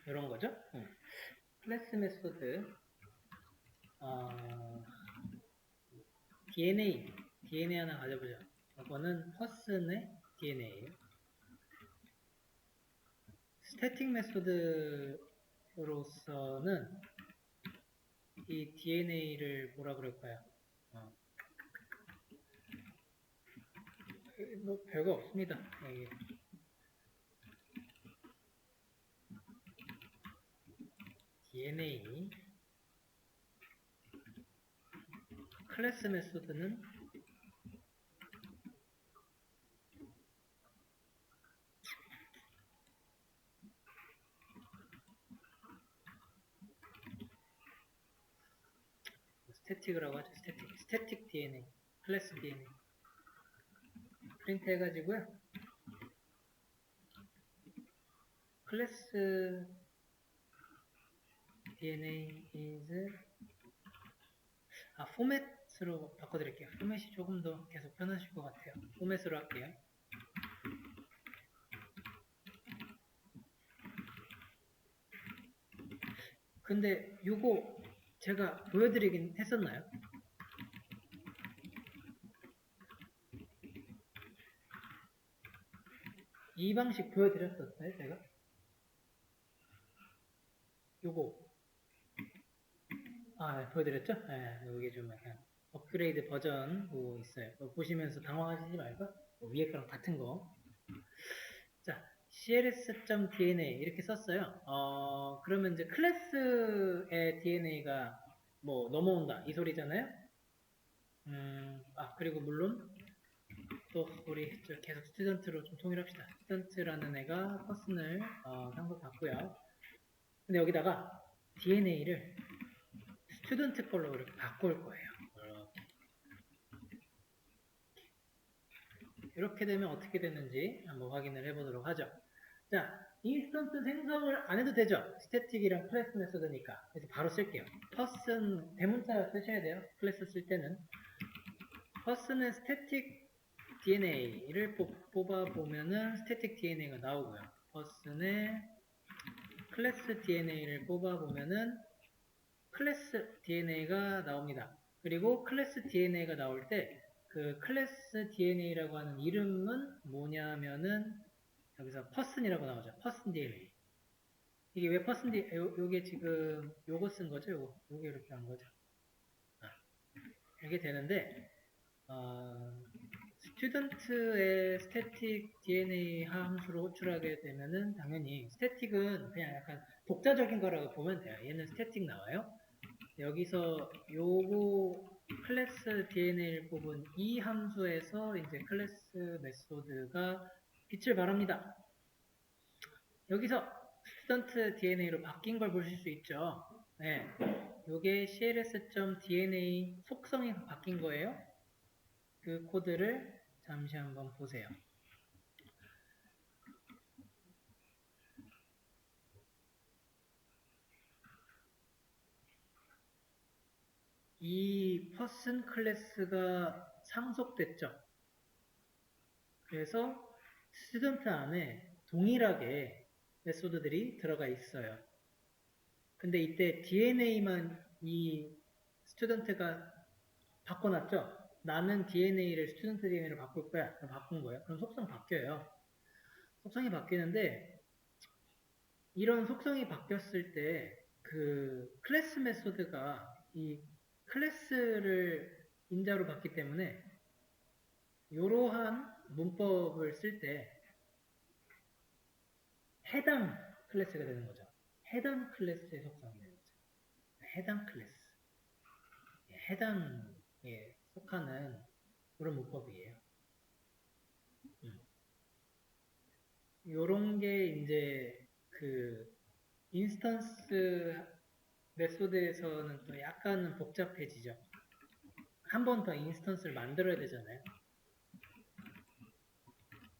이런 거죠. 클래스 메소드 DNA 하나 가져보자. 이거는 퍼슨의 DNA예요. 스태틱 메소드로서는 이 DNA를 뭐라 그럴까요? 뭐 별거 없습니다. 여기. DNA 클래스 메소드는 스태틱이라고 하죠. 스태틱 DNA, 클래스 DNA 프린트 해가지고요. 클래스 DNA is 포맷으로 바꿔드릴게요. 포맷이 조금 더 계속 편하실 것 같아요. 포맷으로 할게요. 근데 요거 제가 보여드리긴 했었나요? 이 방식 보여드렸었어요, 제가? 요거. 보여드렸죠? 여기 좀 약간 업그레이드 버전 뭐 있어요. 보시면서 당황하시지 말고 위에 거랑 같은 거. 자, cls.dna 이렇게 썼어요. 그러면 이제 클래스의 DNA가 뭐 넘어온다 이 소리잖아요. 그리고 물론 또 우리 계속 스튜던트로 좀 통일합시다. 스튜던트라는 애가 퍼슨을 상속받고요. 근데 여기다가 DNA를 스튜던트 걸로 이렇게 바꿀 거예요. 이렇게 되면 어떻게 되는지 한번 확인을 해보도록 하죠. 자, 인스턴스 생성을 안 해도 되죠? 스태틱이랑 클래스 메소드니까. 그래서 바로 쓸게요. 퍼슨 대문자 쓰셔야 돼요. 클래스 쓸 때는. 퍼슨은 스태틱 DNA를 뽑아보면은 스태틱 DNA가 나오고요. 퍼슨의 클래스 DNA를 뽑아보면은 클래스 DNA가 나옵니다. 그리고 클래스 DNA가 나올 때 그 클래스 DNA라고 하는 이름은 뭐냐면은 여기서 퍼슨이라고 나오죠. 퍼슨 DNA. 이게 왜 퍼슨 DNA, 요게 지금 요거 쓴 거죠? 요게 이렇게 한 거죠. 이렇게 되는데, 스튜던트의 스태틱 DNA 함수로 호출하게 되면은 당연히 스태틱은 그냥 약간 독자적인 거라고 보면 돼요. 얘는 스태틱 나와요. 여기서 요거 클래스 DNA를 뽑은 이 함수에서 이제 클래스 메소드가 빛을 발합니다. 여기서 스튜던트 DNA로 바뀐 걸 보실 수 있죠. 네. 요게 cls.dna 속성이 바뀐 거예요. 그 코드를 잠시 한번 보세요. 이 퍼슨 클래스가 상속됐죠. 그래서 스튜던트 안에 동일하게 메소드들이 들어가 있어요. 근데 이때 DNA만 이 스튜던트가 바꿔놨죠? 나는 DNA를 스튜던트 DNA로 바꿀 거야. 그럼 바꾼 거예요. 그럼 속성 바뀌어요. 속성이 바뀌는데 이런 속성이 바뀌었을 때 그 클래스 메소드가 이 클래스를 인자로 받기 때문에 이러한 문법을 쓸 때 해당 클래스가 되는 거죠. 해당 클래스의 속성이 되는 거죠. 해당 클래스. 해당에 속하는 그런 문법이에요. 요런 게 이제 그 인스턴스 메소드에서는 또 약간은 복잡해지죠. 한 번 더 인스턴스를 만들어야 되잖아요.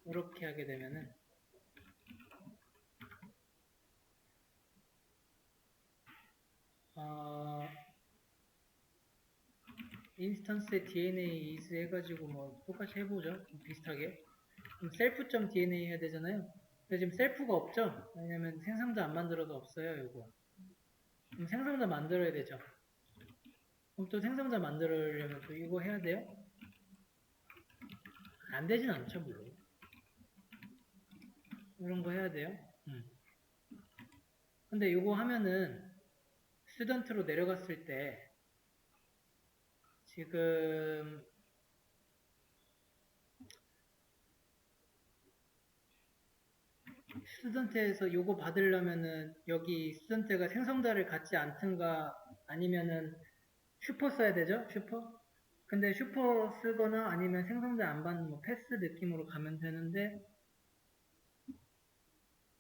이렇게 하게 되면은 인스턴스의 DNA is 해가지고 뭐 똑같이 해보죠. 비슷하게. 셀프.dna 해야 되잖아요. 근데 지금 셀프가 없죠? 왜냐면 생성자 안 만들어도 없어요, 요거. 그럼 생성자 만들어야 되죠. 그럼 또 생성자 만들려면 또 이거 해야 돼요? 안 되진 않죠, 물론. 이런 거 해야 돼요. 근데 이거 하면은 스튜던트로 내려갔을 때 지금 스튜던트에서 요거 받으려면은 여기 스튜던트가 생성자를 갖지 않든가 아니면은 슈퍼 써야 되죠? 슈퍼? 근데 슈퍼 쓰거나 아니면 생성자 안 받는 뭐 패스 느낌으로 가면 되는데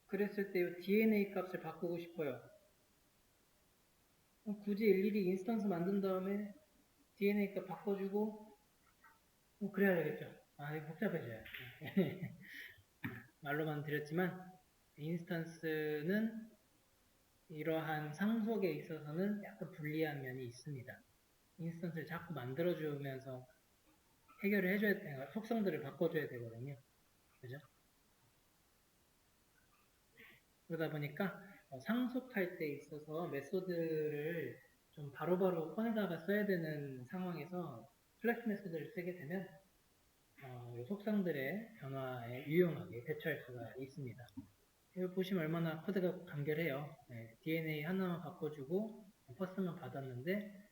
그랬을 때 이 DNA 값을 바꾸고 싶어요. 굳이 일일이 인스턴스 만든 다음에 DNA 값 바꿔주고 그래야 되겠죠. 아, 이거 복잡해져요. 말로만 드렸지만 인스턴스는 이러한 상속에 있어서는 약간 불리한 면이 있습니다. 인스턴스를 자꾸 만들어주면서 해결을 해줘야 돼요. 속성들을 바꿔줘야 되거든요. 그죠? 그러다 보니까 상속할 때 있어서 메소드를 좀 바로바로 꺼내다가 써야 되는 상황에서 플렉스 메소드를 쓰게 되면 이 속성들의 변화에 유용하게 대처할 수가 있습니다. 이거 보시면 얼마나 코드가 간결해요. 네, DNA 하나만 바꿔주고 퍼스만 받았는데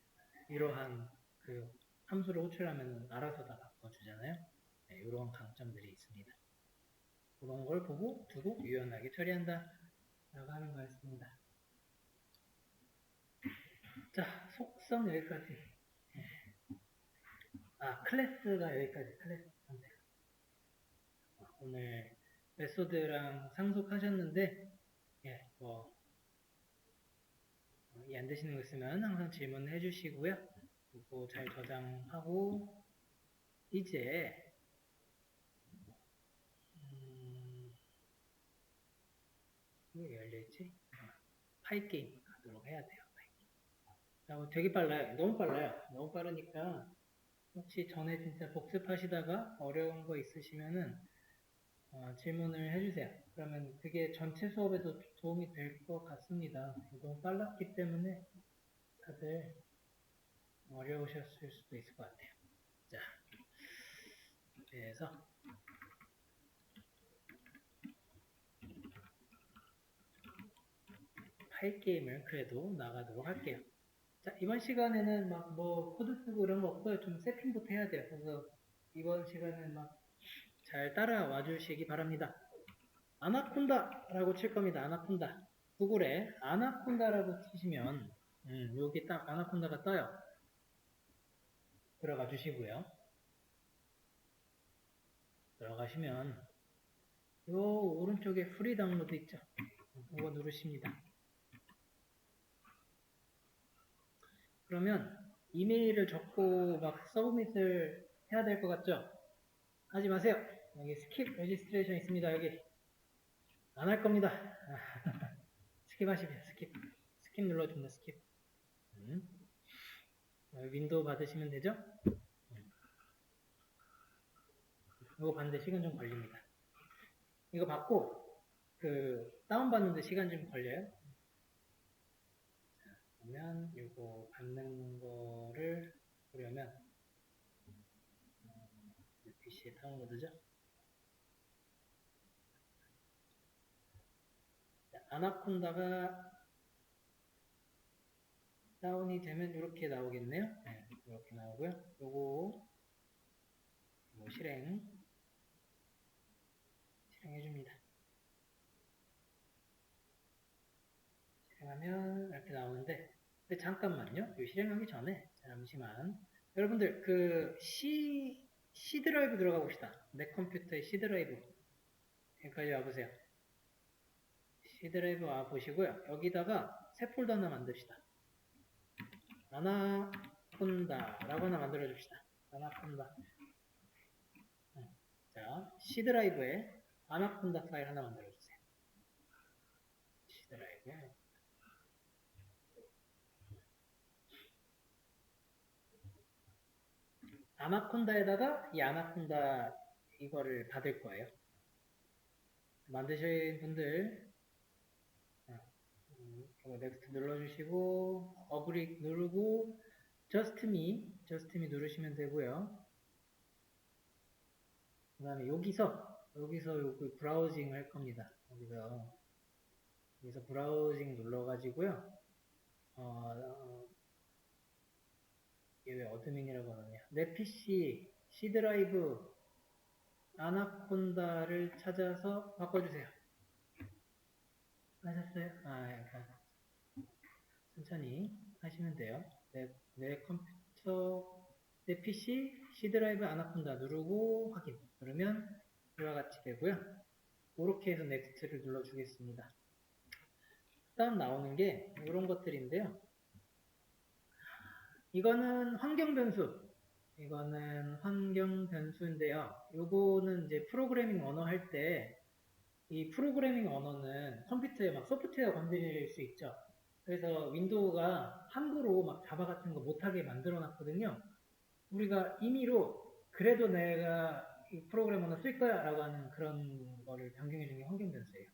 이러한 그 함수를 호출하면 알아서 다 바꿔주잖아요. 네, 이런 강점들이 있습니다. 그런 걸 보고 두고 유연하게 처리한다 라고 하는 거였습니다. 자, 속성 여기까지. 클래스가 여기까지. 클래스 선택. 오늘 메소드랑 상속하셨는데 이해 안 되시는 거 있으면 항상 질문을 해주시고요. 그리고 잘 저장하고 이제 왜 열려있지? 파이 게임 하도록 해야 돼요. 되게 빨라요. 너무 빨라요. 너무 빠르니까 혹시 전에 진짜 복습하시다가 어려운 거 있으시면은 질문을 해주세요. 그러면 그게 전체 수업에도 도움이 될 것 같습니다. 너무 빨랐기 때문에 다들 어려우셨을 수도 있을 것 같아요. 자, 그래서 파이 게임을 그래도 나가도록 할게요. 자, 이번 시간에는 막 뭐 코드 쓰고 이런 거 없고요. 좀 세팅부터 해야 돼요. 그래서 이번 시간은 막 잘 따라와 주시기 바랍니다. 아나콘다라고 칠 겁니다. 아나콘다. 구글에 아나콘다라고 치시면 여기 딱 아나콘다가 떠요. 들어가 주시고요. 들어가시면 요 오른쪽에 프리 다운로드 있죠. 이거 누르십니다. 그러면 이메일을 적고 막 서브밋을 해야 될 것 같죠? 하지 마세요. 여기 스킵 레지스트레이션 있습니다. 여기 안 할 겁니다. 스킵 하시면 스킵 눌러줍니다. 스킵. 윈도우 받으시면 되죠? 이거 받는데 시간 좀 걸립니다. 이거 받고 다운받는데 시간 좀 걸려요. 그러면 이거 받는 거를 보려면 PC에 다운로드죠. 아나콘다가 다운이 되면 이렇게 나오겠네요. 네, 이렇게 나오고요. 요거 실행해줍니다. 실행하면 이렇게 나오는데 근데 잠깐만요. 실행하기 전에 잠시만 여러분들 C 드라이브 들어가 봅시다. 내 컴퓨터의 C 드라이브 여기까지 와보세요. C 드라이브 와보시고요. 여기다가 새 폴더 하나 만듭시다. 아나콘다라고 하나 만들어줍시다. 아나콘다. 자, C 드라이브에 아나콘다 파일 하나 만들어주세요. C 드라이브에 아나콘다에다가 이 아나콘다 이거를 받을 거예요. 만드신 분들 넥스트 눌러주시고 어그리 누르고 Just Me 누르시면 되고요. 그 다음에 여기서 여기 브라우징 할 겁니다. 여기서 브라우징 눌러가지고요. 이게 왜 어드민이라고 하느냐. 내 PC C 드라이브 아나콘다를 찾아서 바꿔주세요. 하셨어요? 천천히 하시면 돼요. 내 컴퓨터, 내 PC C 드라이브 아나콘다 누르고 확인 누르면 이와 같이 되고요. 이렇게 해서 넥스트를 눌러주겠습니다. 다음 나오는 게 이런 것들인데요. 이거는 환경 변수인데요. 요거는 이제 프로그래밍 언어 할 때 이 프로그래밍 언어는 컴퓨터에 막 소프트웨어 건드릴 수 있죠. 그래서 윈도우가 함부로 막 자바 같은 거 못하게 만들어 놨거든요. 우리가 임의로 그래도 내가 이 프로그램 언어 쓸 거야 라고 하는 그런 거를 변경해 주는 게 환경 변수예요.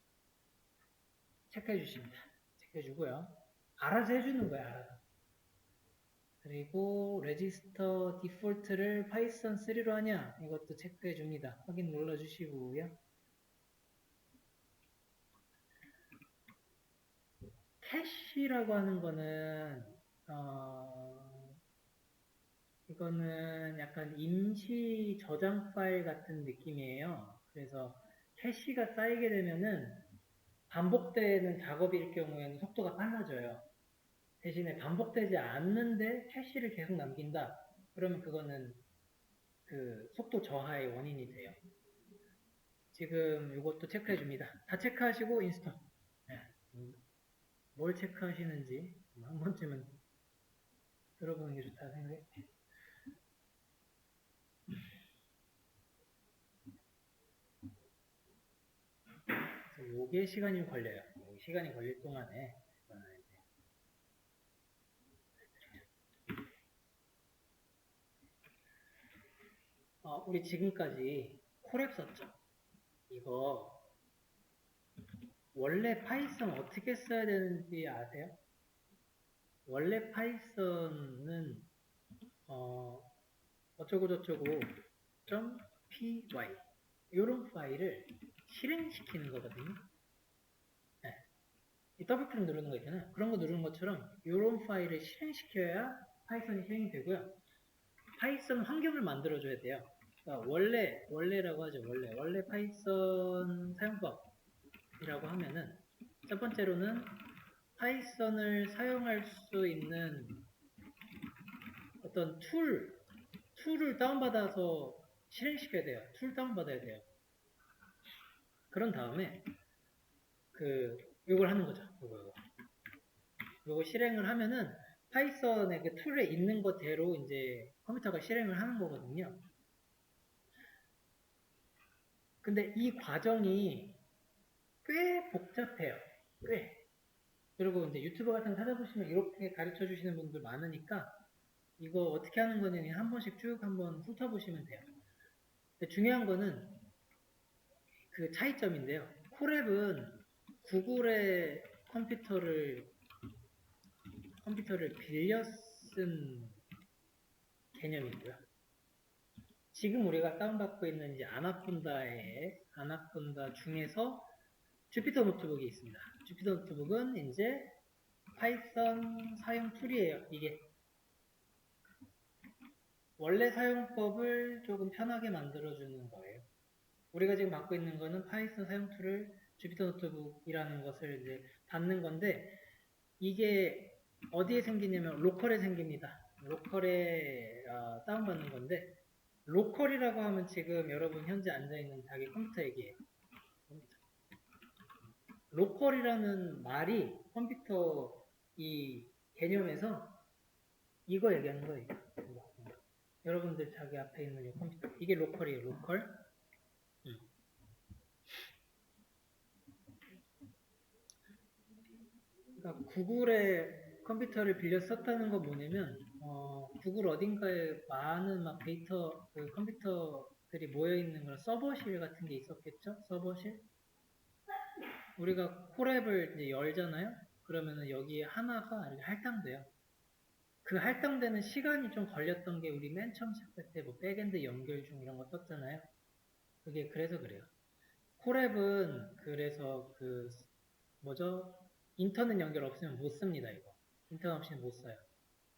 체크해 주십니다. 체크해 주고요. 알아서 해주는 거야, 알아서. 그리고 레지스터 디폴트를 파이썬 3로 하냐? 이것도 체크해 줍니다. 확인 눌러 주시고요. 캐시라고 하는 거는 이거는 약간 임시 저장 파일 같은 느낌이에요. 그래서 캐시가 쌓이게 되면은 반복되는 작업일 경우에는 속도가 빨라져요. 대신에 반복되지 않는데 캐시를 계속 남긴다. 그러면 그거는 그 속도 저하의 원인이 돼요. 지금 이것도 체크해 줍니다. 다 체크하시고 인스톨. 네. 뭘 체크하시는지 한 번쯤은 들어보는 게 좋다 생각해. 요게 시간이 걸려요. 시간이 걸릴 동안에 우리 지금까지 콜앱 썼죠? 이거 원래 파이썬 어떻게 써야 되는지 아세요? 원래 파이썬은 어쩌고저쩌고 .py 이런 파일을 실행시키는 거거든요. 네. 이 더블 클릭 누르는 거 있잖아요. 그런 거 누르는 것처럼 이런 파일을 실행시켜야 파이썬이 실행이 되고요. 파이썬 환경을 만들어줘야 돼요. 그러니까 원래라고 하죠. 원래 파이썬 사용법이라고 하면은 첫 번째로는 파이썬을 사용할 수 있는 어떤 툴을 다운받아서 실행시켜야 돼요. 툴 다운받아야 돼요. 그런 다음에 요걸 하는 거죠. 요거 실행을 하면은 파이썬의 그 툴에 있는 것대로 이제 컴퓨터가 실행을 하는 거거든요. 근데 이 과정이 꽤 복잡해요. 그리고 이제 유튜브 같은 거 찾아보시면 이렇게 가르쳐 주시는 분들 많으니까 이거 어떻게 하는 거는 한 번씩 쭉 한번 훑어보시면 돼요. 근데 중요한 거는 그 차이점인데요. 콜앱은 구글의 컴퓨터를 빌려 쓴 개념이고요. 지금 우리가 다운받고 있는 이제 아나콘다 중에서 주피터 노트북이 있습니다. 주피터 노트북은 이제 파이썬 사용 툴이에요. 이게 원래 사용법을 조금 편하게 만들어주는 거예요. 우리가 지금 받고 있는 거는 파이썬 사용 툴을 주피터 노트북이라는 것을 이제 받는 건데 이게 어디에 생기냐면 로컬에 생깁니다. 로컬에 다운받는 건데 로컬이라고 하면 지금 여러분 현재 앉아있는 자기 컴퓨터 얘기예요. 로컬이라는 말이 컴퓨터 이 개념에서 이거 얘기하는 거예요. 여러분들 자기 앞에 있는 이 컴퓨터 이게 로컬이에요. 로컬. 그러니까 구글의 컴퓨터를 빌려 썼다는 건 뭐냐면 구글 어딘가에 많은 막 데이터 그 컴퓨터들이 모여 있는 그런 서버실 같은 게 있었겠죠? 서버실? 우리가 콜앱을 이제 열잖아요? 그러면은 여기에 하나가 이렇게 할당돼요. 그 할당되는 시간이 좀 걸렸던 게 우리 맨 처음 시작할 때 뭐 백엔드 연결 중 이런 거 떴잖아요. 그게 그래서 그래요. 콜앱은 그래서 그 뭐죠? 인터넷 연결 없으면 못 씁니다, 이거. 인터넷 없이는 못 써요.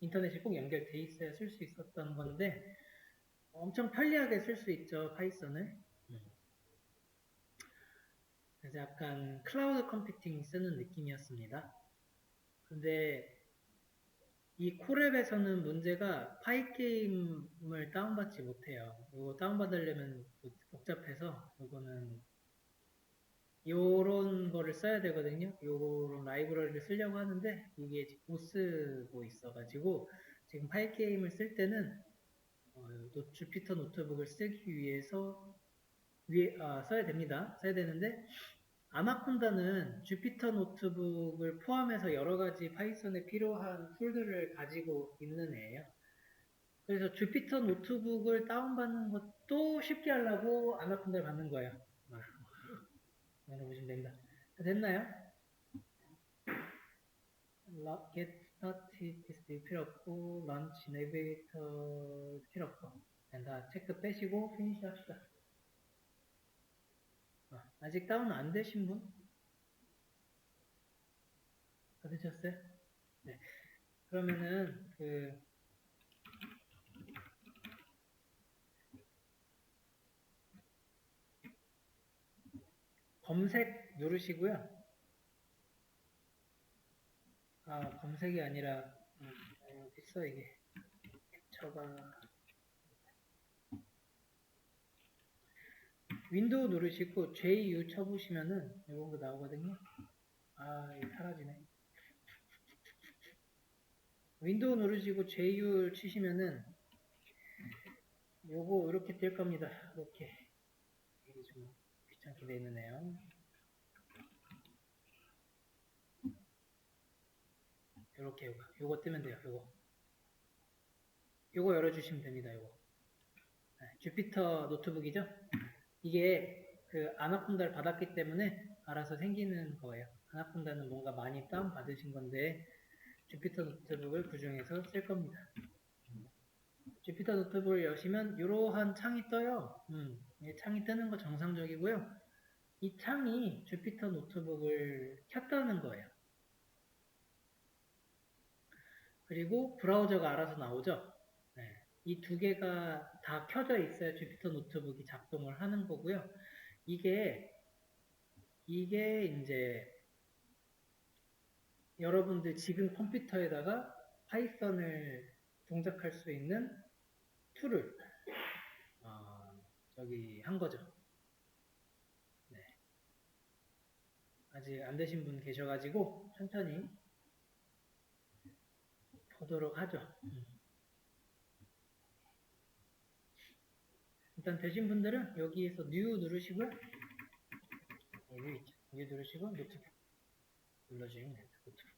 인터넷이 꼭 연결돼 있어야 쓸 수 있었던 건데 엄청 편리하게 쓸 수 있죠, 파이썬을. 그래서 약간 클라우드 컴퓨팅 쓰는 느낌이었습니다. 근데 이 콜앱에서는 문제가 파이게임을 다운받지 못해요. 이거 다운받으려면 복잡해서 이거는 요런 거를 써야 되거든요. 요런 라이브러리를 쓰려고 하는데 이게 못 쓰고 있어가지고 지금 파이게임을 쓸 때는 주피터 노트북을 쓰기 위해서 써야 됩니다. 써야 되는데 아나콘다는 주피터 노트북을 포함해서 여러 가지 파이썬에 필요한 툴들을 가지고 있는 애예요. 그래서 주피터 노트북을 다운받는 것도 쉽게 하려고 아나콘다를 받는 거예요. 보시면 됩니다. 됐나요? get started 필요 없고 launch navigator 필요 없고 다 체크 빼시고 피니시 합시다. 아직 다운 안 되신 분? 다 되셨어요? 네. 그러면은 검색 누르시고요. 검색이 아니라 어디 있어 이게 캡처가 윈도우 누르시고 JU 쳐보시면은 이런 거 나오거든요. 이게 사라지네. 윈도우 누르시고 JU 치시면은 요거 이렇게 뜰 겁니다. 이렇게 이게 좀 귀찮게 돼 있네요. 이렇게 요거 뜨면 돼요. 요거 열어주시면 됩니다. 요거 주피터 노트북이죠. 이게 그 아나콘다를 받았기 때문에 알아서 생기는 거예요. 아나콘다는 뭔가 많이 다운 받으신 건데 주피터 노트북을 그 중에서 쓸 겁니다. 주피터 노트북을 여시면 이러한 창이 떠요. 이 창이 뜨는 거 정상적이고요. 이 창이 주피터 노트북을 켰다는 거예요. 그리고 브라우저가 알아서 나오죠. 네. 이 두 개가 다 켜져 있어야 주피터 노트북이 작동을 하는 거고요. 이게 이제 여러분들 지금 컴퓨터에다가 파이썬을 동작할 수 있는 툴을 한 거죠. 네. 아직 안 되신 분 계셔가지고 천천히 보도록 하죠. 일단 되신 분들은 여기에서 New 누르시고요. New 있죠. New 누르시고 노트북 눌러주시면 됩니다. 노트북.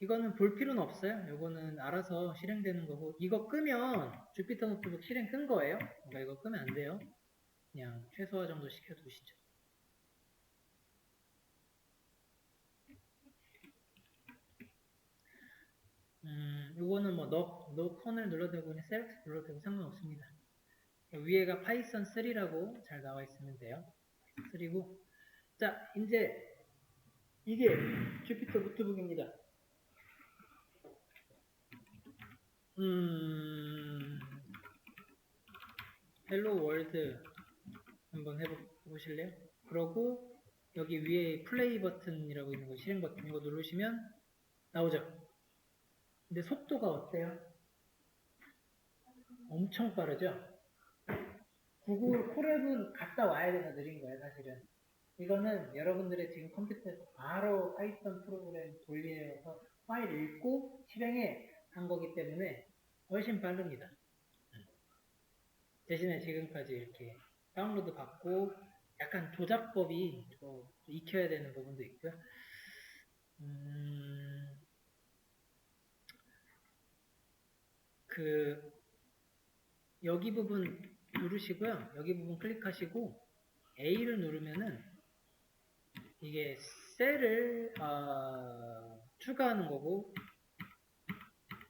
이거는 볼 필요는 없어요. 이거는 알아서 실행되는 거고 이거 끄면 주피터 노트북 실행 끈 거예요. 그러니까 이거 끄면 안 돼요. 그냥 최소화 정도 시켜두시죠. 요거는 뭐 no 콘을 눌러도 되고 그냥 select 눌러도 되고 상관없습니다. 위에가 파이썬 3라고 잘 나와 있으면 돼요. 3고 자 이제 이게 주피터 노트북입니다. 헬로 월드 한번 해보실래요? 그러고 여기 위에 플레이 버튼이라고 있는 거 실행 버튼 이거 누르시면 나오죠. 근데 속도가 어때요? 엄청 빠르죠? 구글 콜앱은 갔다 와야 돼서 느린 거예요, 사실은. 이거는 여러분들의 지금 컴퓨터에서 바로 파이썬 프로그램 돌려서 파일 읽고 실행해 한 거기 때문에 훨씬 빠릅니다. 대신에 지금까지 이렇게 다운로드 받고 약간 조작법이 좀 익혀야 되는 부분도 있고요. 여기 부분 누르시고요. 여기 부분 클릭하시고 A를 누르면은 이게 셀을 추가하는 거고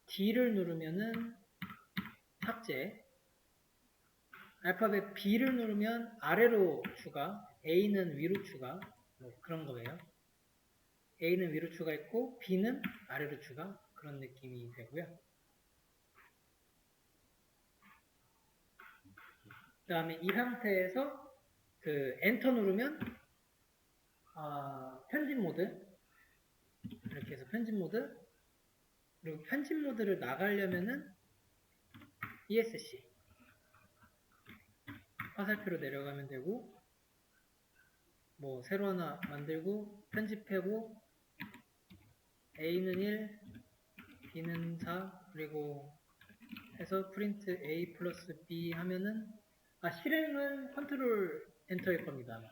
D를 누르면은 삭제, 알파벳 B를 누르면 아래로 추가, A는 위로 추가, 뭐 그런 거예요. A는 위로 추가했고 B는 아래로 추가, 그런 느낌이 되고요. 그 다음에 이 상태에서 그 엔터 누르면 편집 모드, 이렇게 해서 편집 모드, 그리고 편집 모드를 나가려면은 ESC 화살표로 내려가면 되고, 뭐 새로 하나 만들고 편집하고 A는 1, B는 4, 그리고 해서 프린트 A 플러스 B 하면은 실행은 컨트롤 엔터일 겁니다. 아마.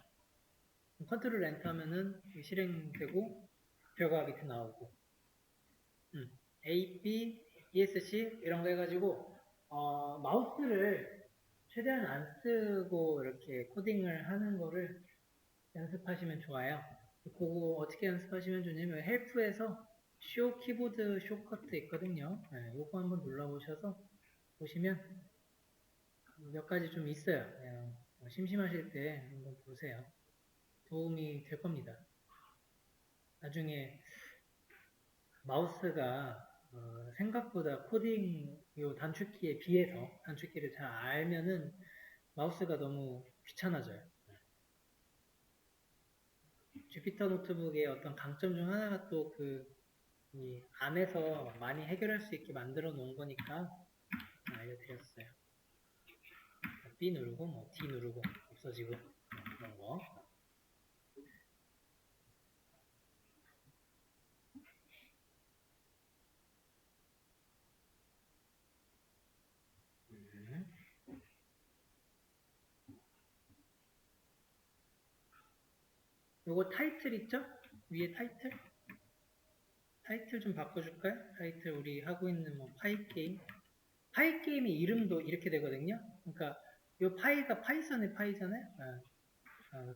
컨트롤 엔터 하면은 실행되고 결과가 밑에 나오고 A, B, ESC 이런 거 해가지고 마우스를 최대한 안 쓰고 이렇게 코딩을 하는 거를 연습하시면 좋아요. 그거 어떻게 연습하시면 좋냐면 헬프에서 쇼 키보드 쇼커트 있거든요. 네, 요거 한번 눌러보셔서 보시면 몇 가지 좀 있어요. 그냥 심심하실 때 한번 보세요. 도움이 될 겁니다. 나중에 마우스가 생각보다 코딩 요 단축키에 비해서 단축키를 잘 알면은 마우스가 너무 귀찮아져요. 주피터 노트북의 어떤 강점 중 하나가 또 이 안에서 많이 해결할 수 있게 만들어 놓은 거니까 알려드렸어요. B 누르고 뭐 D 누르고 없어지고 그런 거. 요거 타이틀 있죠? 위에 타이틀? 타이틀 좀 바꿔줄까요? 타이틀 우리 하고 있는 뭐 파이 게임. 파이 게임의 이름도 이렇게 되거든요. 그러니까 요 파이가 파이썬의 파이잖아요.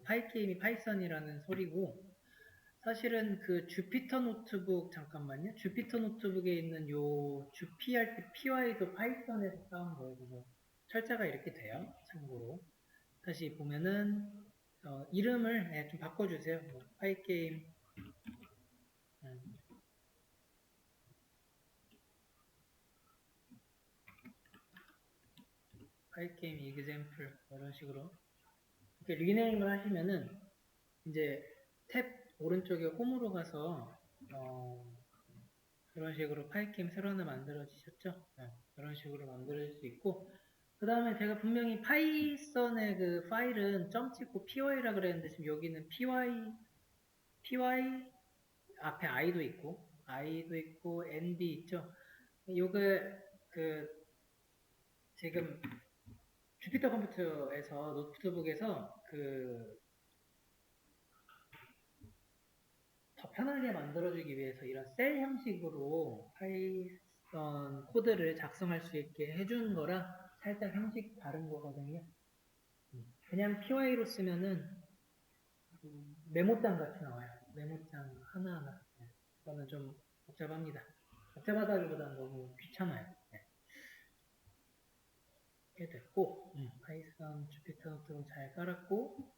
파이 게임이 파이썬이라는 소리고 사실은 그 주피터 노트북 잠깐만요. 주피터 노트북에 있는 요 주피 할 때 py도 파이썬에서 따온 거예요. 그래서 철자가 이렇게 돼요. 참고로 다시 보면은 이름을 좀 바꿔주세요. 뭐 파이 게임 파이게임 이그젬플 이런 식으로 이렇게 리네임을 하시면은 이제 탭 오른쪽에 홈으로 가서 이런 식으로 파이게임 새로 하나 만들어지셨죠? 이런 식으로 만들어질 수 있고 그 다음에 제가 분명히 파이썬의 그 파일은 점 찍고 py라 그랬는데 지금 여기는 py 앞에 i도 있고 nb 있죠? 요거 그 지금 주피터 컴퓨터에서 노트북에서 더 편하게 만들어주기 위해서 이런 셀 형식으로 파이썬 코드를 작성할 수 있게 해준 거라 살짝 형식 다른 거거든요. 그냥 py로 쓰면은 메모장 같이 나와요. 메모장 하나하나. 그거는 좀 복잡합니다. 복잡하다기보다는 너무 귀찮아요. 이렇게 됐고 파이썬 주피터 노트북 잘 깔았고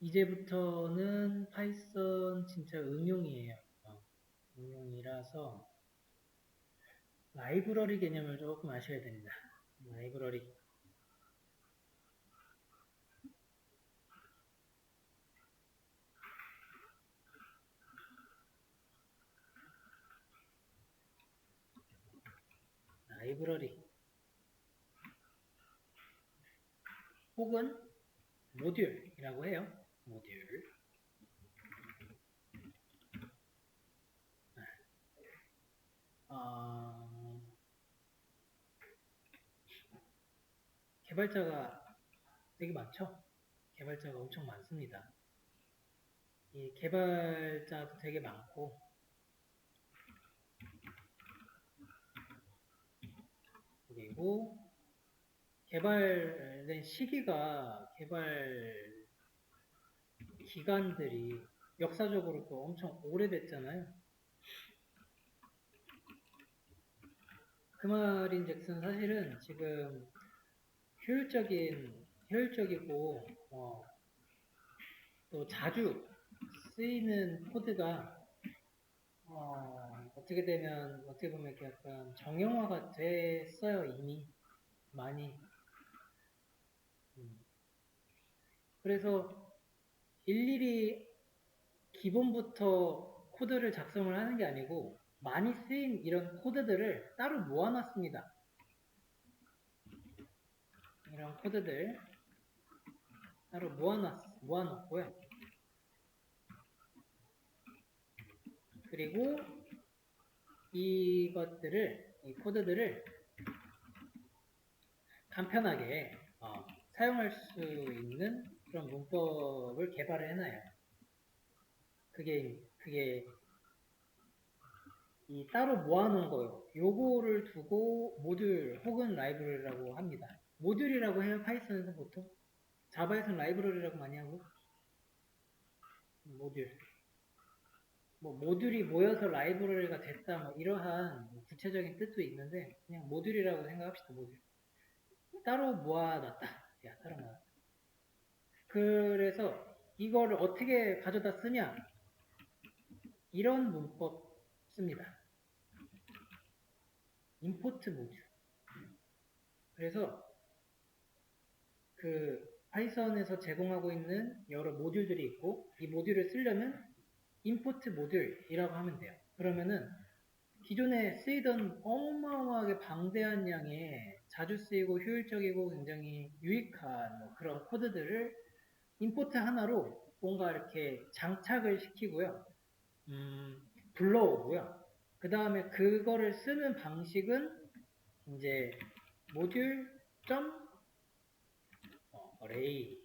이제부터는 파이썬 진짜 응용이에요. 응용이라서 라이브러리 개념을 조금 아셔야 됩니다. 라이브러리 혹은 모듈이라고 해요. 모듈. 개발자가 되게 많죠? 개발자가 엄청 많습니다. 이 개발자도 되게 많고 그리고 개발된 시기가 기간들이 역사적으로 또 엄청 오래됐잖아요. 그 말인즉슨 사실은 지금 효율적이고 또 자주 쓰이는 코드가 어떻게 보면 이렇게 약간 정형화가 됐어요. 이미 많이. 그래서 일일이 기본부터 코드를 작성을 하는 게 아니고 많이 쓰인 이런 코드들을 따로 모아놨습니다. 이런 코드들 따로 모아놓고요. 그리고 이 코드들을 간편하게 사용할 수 있는 그런 문법을 개발을 해놔요. 그게 이 따로 모아놓은 거요. 요거를 두고 모듈 혹은 라이브러리라고 합니다. 모듈이라고 해요. 파이썬에서 보통. 자바에서는 라이브러리라고 많이 하고. 모듈. 모듈이 모여서 라이브러리가 됐다. 이러한 구체적인 뜻도 있는데 그냥 모듈이라고 생각합시다. 모듈. 따로 모아놨다. 따로 모아놨다. 그래서 이거를 어떻게 가져다 쓰냐? 이런 문법 씁니다. 임포트 모듈. 그래서 그 파이썬에서 제공하고 있는 여러 모듈들이 있고 이 모듈을 쓰려면 임포트 모듈이라고 하면 돼요. 그러면은 기존에 쓰이던 어마어마하게 방대한 양의 자주 쓰이고 효율적이고 굉장히 유익한 그런 코드들을 임포트 하나로 뭔가 이렇게 장착을 시키고요. 불러오고요. 그 다음에 그거를 쓰는 방식은 이제 모듈 array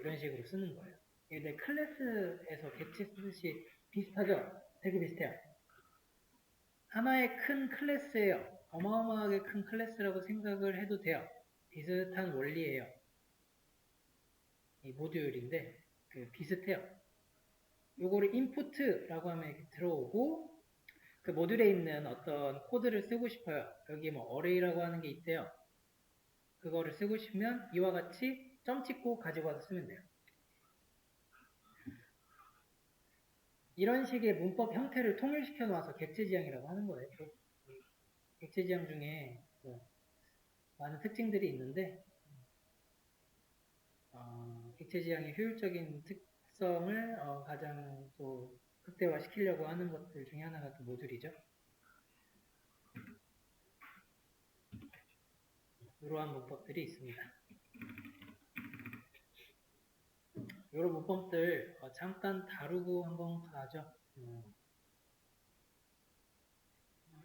이런 식으로 쓰는 거예요. 이게 클래스에서 객체 쓰듯이 비슷하죠? 되게 비슷해요. 하나의 큰 클래스예요. 어마어마하게 큰 클래스라고 생각을 해도 돼요. 비슷한 원리예요. 이 모듈인데 비슷해요. 요거를 input라고 하면 이렇게 들어오고 그 모듈에 있는 어떤 코드를 쓰고 싶어요. 여기 array라고 하는 게 있대요. 그거를 쓰고 싶으면 이와 같이 점 찍고 가지고 와서 쓰면 돼요. 이런 식의 문법 형태를 통일시켜 놔서 객체지향이라고 하는 거예요. 객체지향 중에 많은 특징들이 있는데 객체지향의 효율적인 특성을 가장 또 극대화시키려고 하는 것들 중에 하나가 또 모듈이죠. 이러한 문법들이 있습니다. 이런 문법들 잠깐 다루고 한번 가죠.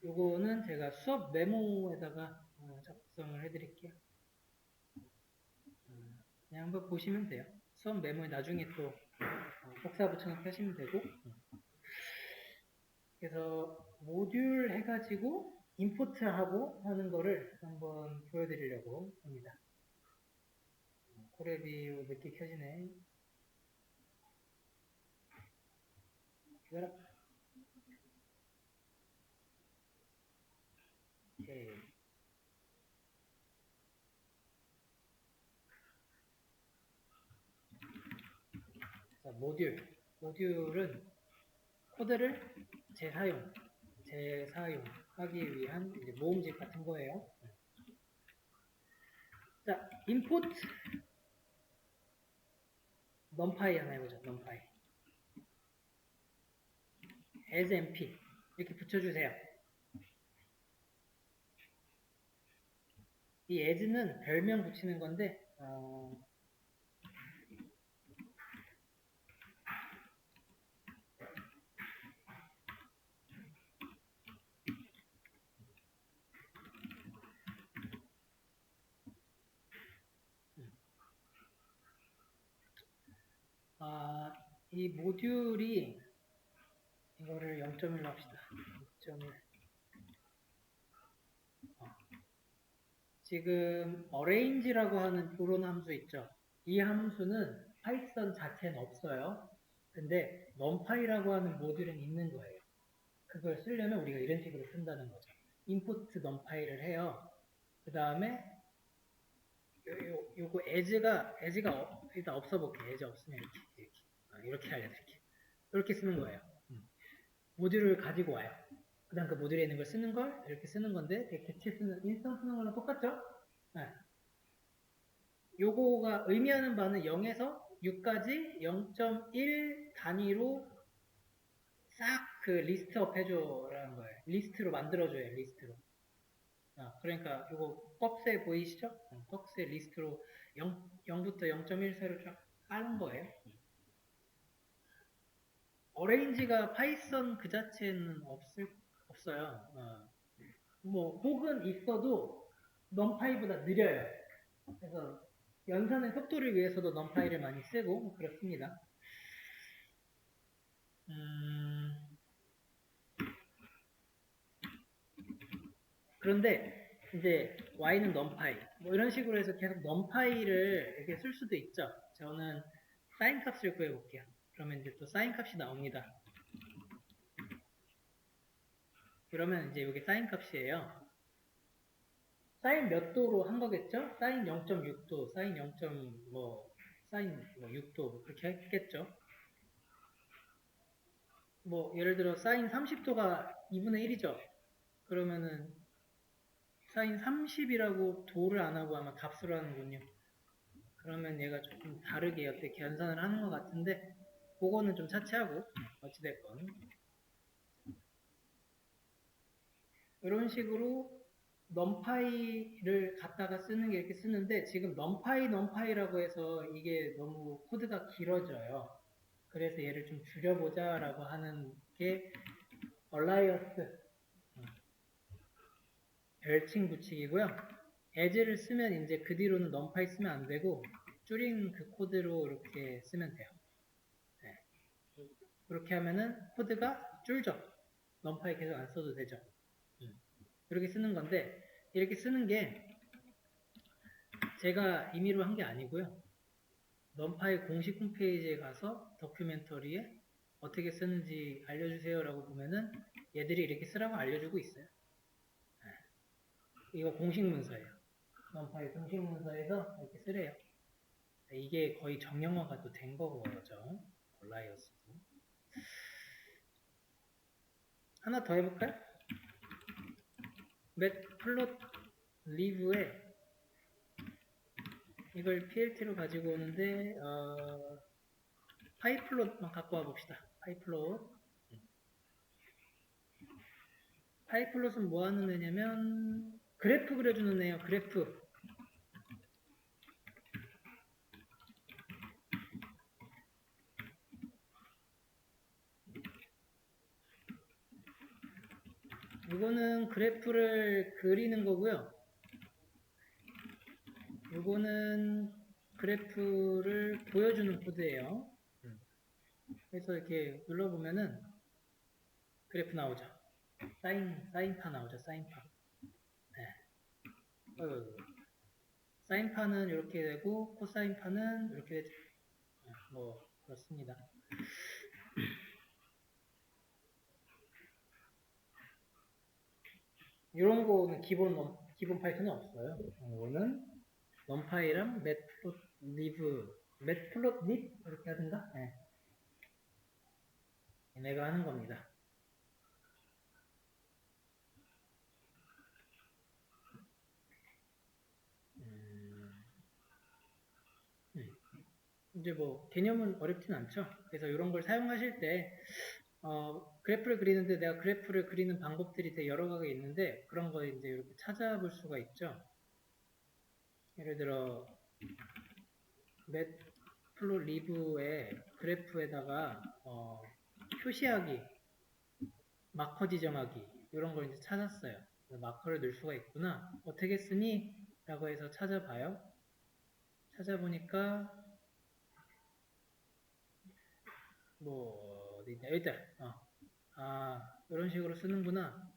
요거는 제가 수업 메모에다가 작성을 해드릴게요. 그냥 한번 보시면 돼요. 수업 메모에 나중에 또 복사 붙여넣기 하시면 되고 그래서 모듈 해가지고 임포트하고 하는 거를 한번 보여드리려고 합니다. 코레비 늦게 켜지네. 오케이. 자, 모듈은 코드를 재사용하기 위한 이제 모음집 같은 거예요. 자, input numpy 하나 해보죠. numpy as np 이렇게 붙여주세요. 이 as는 별명 붙이는 건데 이 모듈이 이거를 0.1로 합시다. 0.1 지금 arrange라고 하는 이런 함수 있죠. 이 함수는 파이썬 자체는 없어요. 근데 numpy라고 하는 모듈은 있는 거예요. 그걸 쓰려면 우리가 이런 식으로 쓴다는 거죠. input numpy를 해요. 그 다음에 요거 as가 일단 없어볼게. as 없으면 이렇게 알려드릴게요. 이렇게 쓰는 거예요. 모듈을 가지고 와요. 그 다음 그 모듈에 있는 걸 쓰는 걸 이렇게 쓰는 건데 대체 쓰는 인스턴스 쓰는 거랑 똑같죠? 네. 요거가 의미하는 바는 0에서 6까지 0.1 단위로 싹 그 리스트업 해줘라는 거예요. 리스트로 만들어줘요. 리스트로. 그러니까 요거 박스에 보이시죠? 박스의 리스트로 0부터 0.1 사이로 쫙 깔은 거예요. 어레인지가 파이썬 그 자체는 없어요. 뭐 혹은 있어도 numpy보다 느려요. 그래서 연산의 속도를 위해서도 numpy를 많이 쓰고 뭐 그렇습니다. 그런데 이제 y는 numpy 뭐 이런 식으로 해서 계속 numpy를 이렇게 쓸 수도 있죠. 저는 sin 값을 구해볼게요. 그러면 이제 또 sin 값이 나옵니다. 그러면 이제 이게 sin 값이에요. sin 몇 도로 한 거겠죠? sin 0.6도, sin 0. sin 6도 그렇게 했겠죠? 뭐 예를 들어 sin 30도가 2분의 1이죠. 그러면은 sin 30이라고 도를 안 하고 아마 값으로 하는군요. 그러면 얘가 조금 다르게 어떻게 계산을 하는 것 같은데 그거는 좀 차치하고 어찌됐건 이런 식으로 numpy를 갖다가 쓰는 게 이렇게 쓰는데 지금 numpy라고 해서 이게 너무 코드가 길어져요. 그래서 얘를 좀 줄여보자 라고 하는 게 얼라이어스 별칭 붙이기고요. as를 쓰면 이제 그 뒤로는 numpy 쓰면 안 되고 줄인 그 코드로 이렇게 쓰면 돼요. 네. 그렇게 하면은 코드가 줄죠. numpy 계속 안 써도 되죠. 이렇게 쓰는 건데 이렇게 쓰는 게 제가 임의로 한 게 아니고요. numpy 공식 홈페이지에 가서 다큐멘터리에 어떻게 쓰는지 알려주세요 라고 보면은 얘들이 이렇게 쓰라고 알려주고 있어요. 이거 공식 문서예요. numpy 공식 문서에서 이렇게 쓰래요. 이게 거의 정형화가 또 된 거죠. 얼라이어스도. 하나 더 해볼까요? matplotlib에 이걸 PLT로 가지고 오는데 파이플롯만 갖고 와 봅시다. 파이플롯은 뭐 하는 애냐면 그래프 그려주는 애예요. 그래프. 이거는 그래프를 그리는 거고요. 이거는 그래프를 보여주는 코드예요. 그래서 이렇게 눌러보면은 그래프 나오죠. 사인파 나오죠. 사인파. 네. 사인파는 이렇게 되고 코사인파는 이렇게 되죠. 뭐 그렇습니다. 이런 거는 기본 파이썬은 없어요. 이거는 numpy랑 matplotlib 이렇게 하든가. 네. 얘네가 하는 겁니다. 이제 뭐 개념은 어렵진 않죠. 그래서 이런 걸 사용하실 때 그래프를 그리는데 내가 그래프를 그리는 방법들이 되게 여러 가지 있는데 그런 거 이제 이렇게 찾아볼 수가 있죠. 예를 들어 matplotlib의 그래프에다가 표시하기, 마커 지정하기 이런 걸 이제 찾았어요. 마커를 넣을 수가 있구나. 어떻게 쓰니? 라고 해서 찾아봐요. 찾아보니까 뭐 어디냐 일단 이런 식으로 쓰는구나.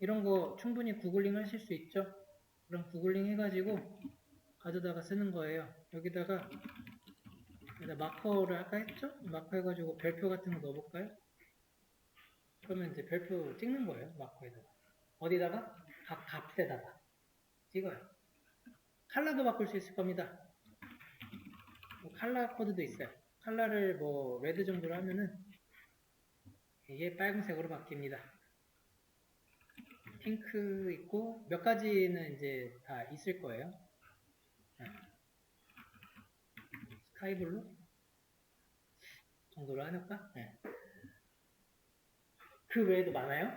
이런 거 충분히 구글링 하실 수 있죠. 그럼 구글링 해가지고 가져다가 쓰는 거예요. 여기다가 마커를 아까 했죠? 마커 해가지고 별표 같은 거 넣어볼까요? 그러면 이제 별표 찍는 거예요. 마커에다가. 어디다가? 각 값에다가 찍어요. 컬러도 바꿀 수 있을 겁니다. 컬러 코드도 있어요. 컬러를 뭐 레드 정도로 하면은 이게 빨간색으로 바뀝니다. 핑크 있고 몇 가지는 이제 다 있을 거예요. 스카이블루 정도로 하니까 그 외에도 많아요.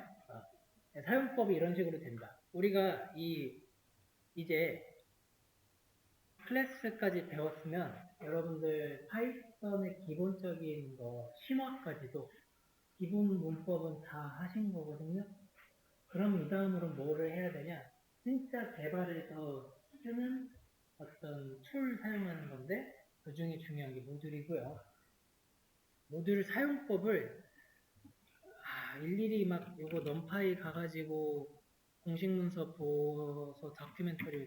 사용법이 이런 식으로 된다. 우리가 이제 클래스까지 배웠으면 여러분들 파이썬의 기본적인 거 심화까지도 기본 문법은 다 하신 거거든요. 그럼 이 다음으로 뭐를 해야 되냐? 진짜 개발에서 쓰는 어떤 툴 사용하는 건데 그 중에 중요한 게 모듈이고요. 모듈 사용법을 일일이 막 요거 넘파이 가가지고 공식 문서 보서 다큐멘터리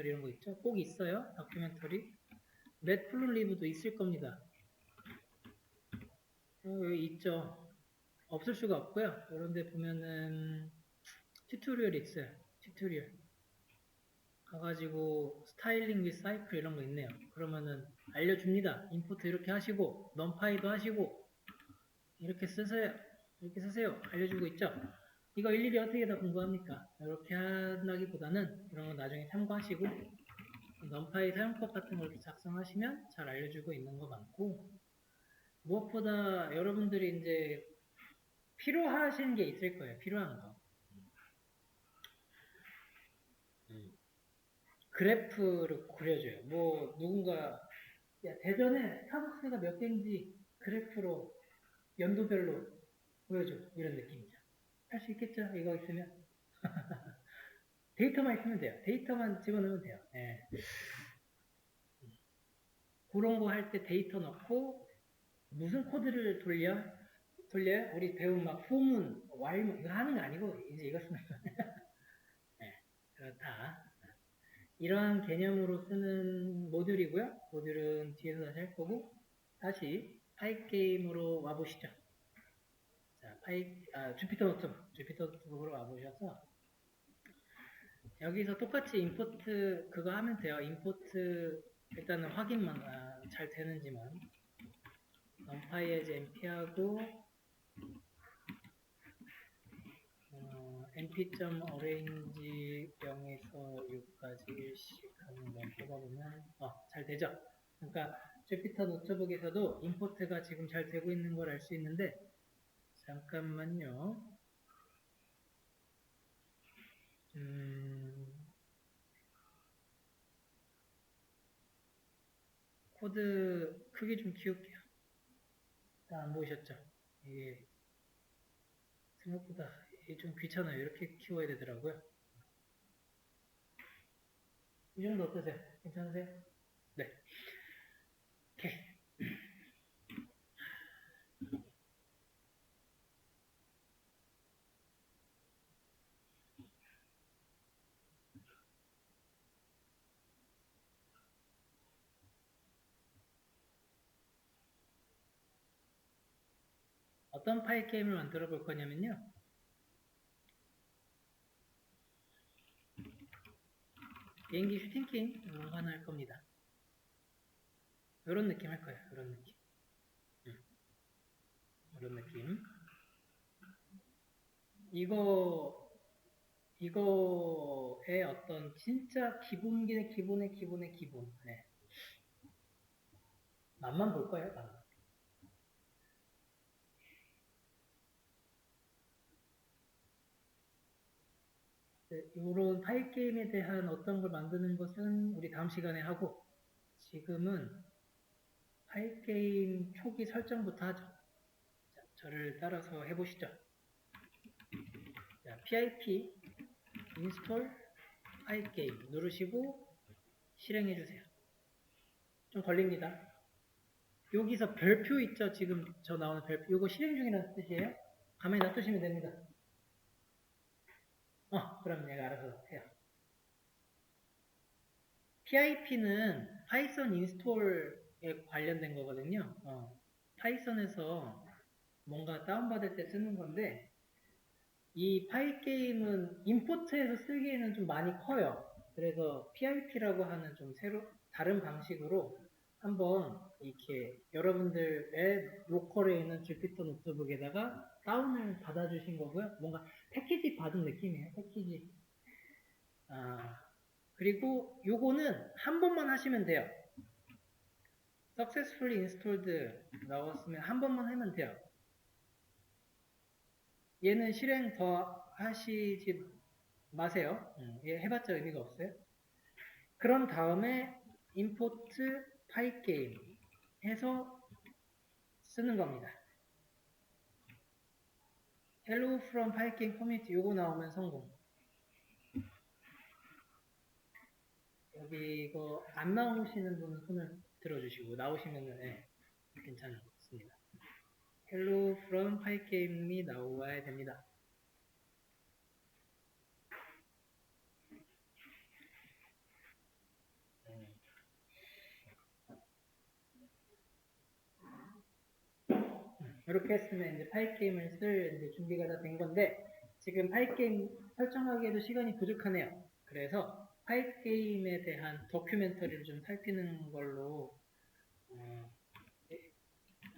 이런 거 있죠? 꼭 있어요. 다큐멘터리. 맷플로리브도 있을 겁니다. 여기 있죠. 없을 수가 없고요. 이런 데 보면은 튜토리얼 있어요. 튜토리얼. 가가지고 스타일링 윗 사이클 이런 거 있네요. 그러면은 알려줍니다. 임포트 이렇게 하시고 넘파이도 하시고 이렇게 쓰세요. 알려주고 있죠. 이거 일일이 어떻게 다 공부합니까? 이렇게 한다기보다는 이런 거 나중에 참고하시고 넘파이 사용법 같은 걸 작성하시면 잘 알려주고 있는 거 많고 무엇보다 여러분들이 이제 필요하신 게 있을 거예요. 필요한 거. 그래프를 그려줘요. 뭐 누군가 야 대전에 스타벅스가 몇 개인지 그래프로 연도별로 보여줘. 이런 느낌이죠. 할 수 있겠죠? 이거 있으면. 데이터만 있으면 돼요. 데이터만 집어넣으면 돼요. 네. 그런 거 할 때 데이터 넣고 무슨 코드를 돌려요? 우리 배운 막 후문, while문 이거 하는 거 아니고 이제 이거 쓰는 거. 네, 그렇다. 이러한 개념으로 쓰는 모듈이고요. 모듈은 뒤에서 다시 할 거고 다시 파이게임으로 와보시죠. 자, 주피터 노트북으로 와보셔서 여기서 똑같이 임포트 그거 하면 돼요. 임포트 일단은 확인만 잘 되는지만 numpy에서 np하고 np.arrange 0에서 6까지 일씩 하는 건 뽑아보면 잘 되죠. 그러니까 주피터 노트북에서도 임포트가 지금 잘 되고 있는 걸 알 수 있는데 잠깐만요. 코드 크기 좀 키울게요. 다 안 보이셨죠? 이게 생각보다 이게 좀 귀찮아요. 이렇게 키워야 되더라고요. 이 정도 어떠세요? 괜찮으세요? 네. 오케이. 어떤 파일 게임을 만들어 볼 거냐면요. 비행기 슈팅 게임 하나 할 겁니다. 이런 느낌 할 거예요. 이런 느낌. 이런 느낌. 이거의 어떤 진짜 기본의 기본. 네. 맛만 볼 거예요. 맛만. 이런 파일 게임에 대한 어떤 걸 만드는 것은 우리 다음 시간에 하고 지금은 파일 게임 초기 설정부터 하죠. 자, 저를 따라서 해보시죠. 자, pip install 파일 게임 누르시고 실행해 주세요. 좀 걸립니다. 여기서 별표 있죠? 지금 저 나오는 별표. 이거 실행 중이라는 뜻이에요. 가만히 놔두시면 됩니다. 그럼 얘가 알아서 해요. PIP는 파이썬 인스톨 관련된 거거든요. 파이썬에서 뭔가 다운받을 때 쓰는 건데, 이 파이게임은 임포트에서 쓰기에는 좀 많이 커요. 그래서 PIP라고 하는 좀 다른 방식으로 한번 이렇게 여러분들의 로컬에 있는 주피터 노트북에다가 다운을 받아주신 거고요. 뭔가 패키지 받은 느낌이에요. 패키지. 그리고 요거는 한 번만 하시면 돼요. Successfully installed 나왔으면 한 번만 하면 돼요. 얘는 실행 더 하시지 마세요. 얘 해봤자 의미가 없어요. 그런 다음에 import pygame 해서 쓰는 겁니다. hello from pygame community 요거 나오면 성공. 여기 이거 안 나오시는 분은 손을 들어주시고 나오시면은 괜찮습니다. hello from pygame이 나와야 됩니다. 이렇게 했으면 이제 파이게임을 쓸 이제 준비가 다 된 건데 지금 파이게임 설정하기에도 시간이 부족하네요. 그래서 파이게임에 대한 다큐멘터리를 좀 살피는 걸로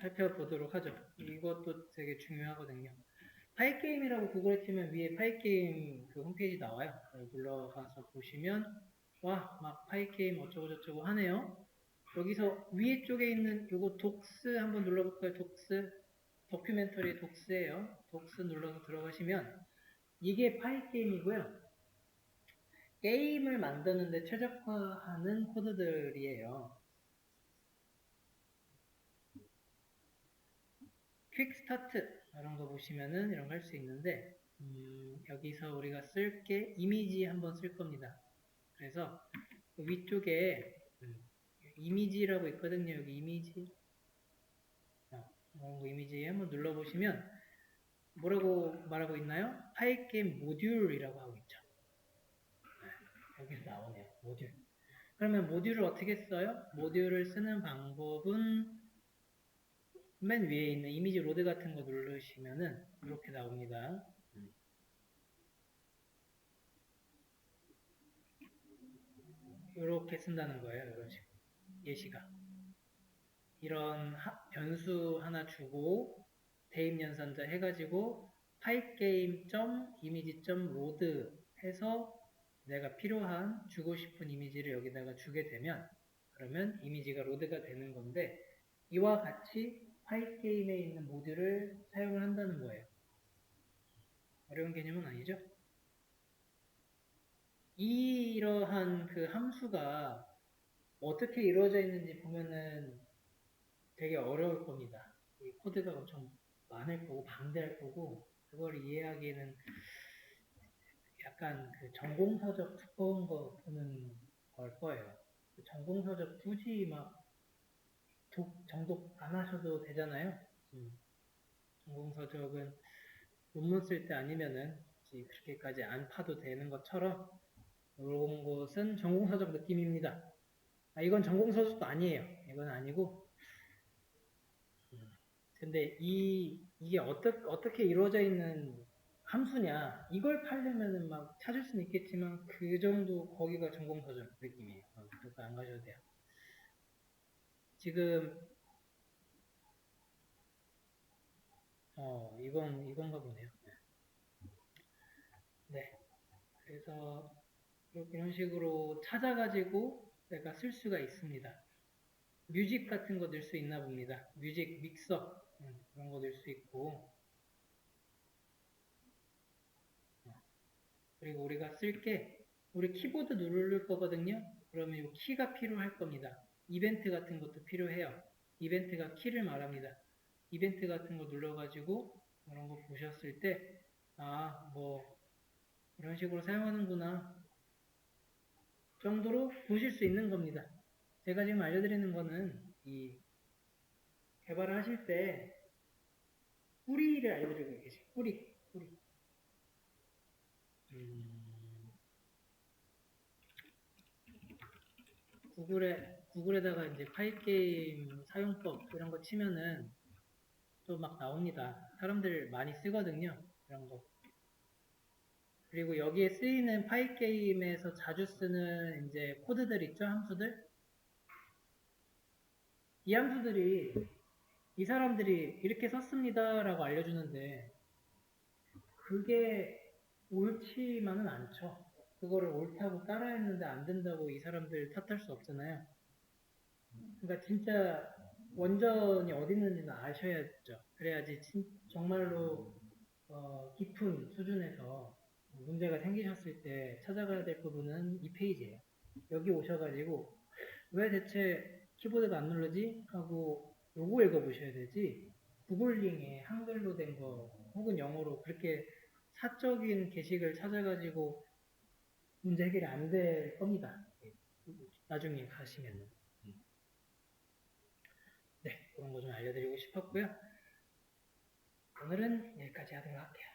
살펴보도록 하죠. 이것도 되게 중요하거든요. 파이게임이라고 구글에 치면 위에 파이게임 그 홈페이지 나와요. 눌러가서 보시면 와, 막 파이게임 어쩌고저쩌고 하네요. 여기서 위에 쪽에 있는 요거 독스 한번 눌러볼까요? 독스 다큐멘터리 독스예요. 독스 눌러서 들어가시면 이게 파이게임이고요. 게임을 만드는데 최적화하는 코드들이에요. 퀵스타트 이런 거 보시면은 이런 거 할 수 있는데 여기서 우리가 쓸 게 이미지 한번 쓸 겁니다. 그래서 위쪽에 이미지라고 있거든요. 여기 이미지 이미지 한번 눌러보시면 뭐라고 말하고 있나요? 파이게임 모듈이라고 하고 있죠. 여기서 나오네요. 모듈. 그러면 모듈을 어떻게 써요? 모듈을 쓰는 방법은 맨 위에 있는 이미지 로드 같은 거 누르시면은 이렇게 나옵니다. 이렇게 쓴다는 거예요. 이런 식으로. 예시가. 이런 변수 하나 주고 대입 연산자 해가지고 파이게임.이미지.로드 해서 내가 필요한 주고 싶은 이미지를 여기다가 주게 되면 그러면 이미지가 로드가 되는 건데 이와 같이 파이게임에 있는 모듈을 사용을 한다는 거예요. 어려운 개념은 아니죠? 이러한 그 함수가 어떻게 이루어져 있는지 보면은 되게 어려울 겁니다. 이 코드가 엄청 많을 거고 방대할 거고 그걸 이해하기에는 약간 그 전공서적 두꺼운 거 보는 걸 거예요. 전공서적 굳이 막 정독 안 하셔도 되잖아요. 전공서적은 논문 쓸 때 아니면은 그렇게까지 안 파도 되는 것처럼 이런 것은 전공서적 느낌입니다. 이건 전공서적도 아니에요. 이건 아니고 근데 이게 어떻게 이루어져 있는 함수냐 이걸 팔려면은 막 찾을 수는 있겠지만 그 정도 거기가 전공서적 느낌이에요. 그래서 안 가셔도 돼요. 지금 이건가 보네요. 네. 그래서 이런 식으로 찾아가지고 내가 쓸 수가 있습니다. 뮤직 같은 거 넣을 수 있나 봅니다. 뮤직 믹서 그런 거 넣을 수 있고 그리고 우리가 쓸 게 우리 키보드 누를 거거든요. 그러면 이 키가 필요할 겁니다. 이벤트 같은 것도 필요해요. 이벤트가 키를 말합니다. 이벤트 같은 거 눌러가지고 그런 거 보셨을 때 뭐 이런 식으로 사용하는구나 정도로 보실 수 있는 겁니다. 제가 지금 알려드리는 거는 이 개발을 하실 때 뿌리를 알려드리고 계세요. 뿌리. 구글에 구글에다가 이제 파이게임 사용법 이런 거 치면은 또 막 나옵니다. 사람들 많이 쓰거든요. 이런 거. 그리고 여기에 쓰이는 파이게임에서 자주 쓰는 이제 코드들 있죠? 함수들? 이 함수들이 이 사람들이 이렇게 썼습니다라고 알려주는데 그게 옳지만은 않죠. 그거를 옳다고 따라했는데 안 된다고 이 사람들 탓할 수 없잖아요. 그러니까 진짜 원전이 어디 있는지는 아셔야죠. 그래야지 정말로 깊은 수준에서 문제가 생기셨을 때 찾아가야 될 부분은 이 페이지예요. 여기 오셔가지고 왜 대체 키보드가 안 누르지? 하고 요거 읽어보셔야 되지. 구글링에 한글로 된 거 혹은 영어로 그렇게 사적인 게시글 찾아가지고 문제 해결이 안 될 겁니다. 나중에 가시면은. 네, 그런 거 좀 알려드리고 싶었고요. 오늘은 여기까지 하도록 할게요.